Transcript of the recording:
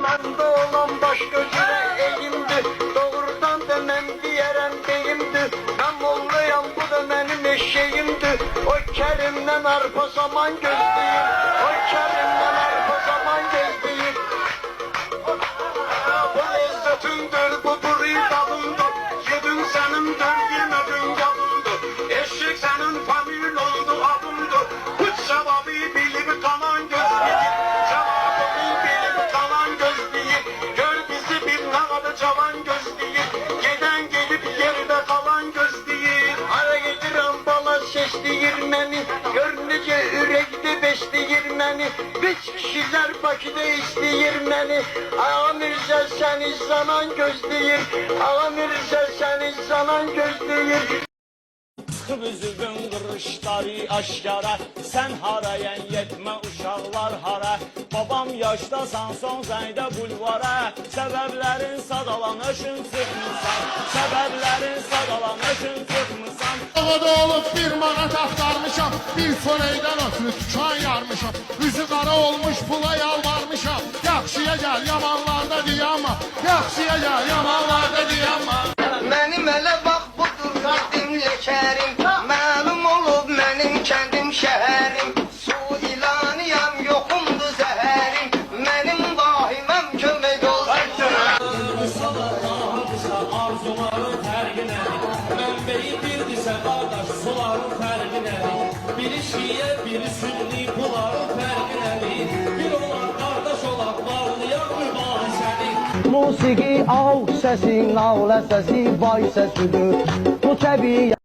Məndə olan baş gözünə eğimdi, doğrudan da mən deyərəm deyimdi. Mən molluyam, bu da mənim eşeğimdi. O Kerim'den arpa zaman gözləyir, o Kerim'den arpa zaman gözləyir. Bu lezzetindir, bu buri tadındır. Yedin senindir, yemedin yadındır. Eşek senin famil oldu adımdır. Bu cevabı bilip kalan gözləyir, cevabını bilip kalan gözləyir. Gör bizi bir nağadı cavan gözləyir, geden gelip yerde kalan gözləyir. Ara gedirəm bala sesləyir məni, gör necə ürəkdə besləyir məni. Üç kişilər Bakıda istəyir məni. Ağa Mirzə səni zaman gözləyir, Ağa Mirzə səni zaman gözləyir. Çıxıb üzübün qırışları aşkara, sən harayan yetmə uşaqlar hara. Babam yaşdasan son zəydə bulvara, səbəblərin sadalanışın çıxmısan, səbəblərin sadalanışın çıxmısan. Ağada olub bir manat axtarmışam, bir çörəkdən ötürü tükan yarmışam. Üzü qara olmuş pula yalvarmışam, yaxşıya gəl yamanlarda diyanma, yaxşıya gəl yamanlarda diyanma. Mənim elə bax budur verdim lekərim, məlum olub mənim kəndim şəhərim. Su ilaniyam yoxumdur zəhərim, mənim vahiməm kömək olsun. Arzuların fərqi nədir? Mənbəyi birdirsə qardaş, suların fərqi nədir? Biri şiyə, biri sünni, bunların fərqi nədir? Bir olan qardaş olaq, varlayan mübahisədir. Musiqi al səsi, nalə səsi, vay səsidir. Bu təbii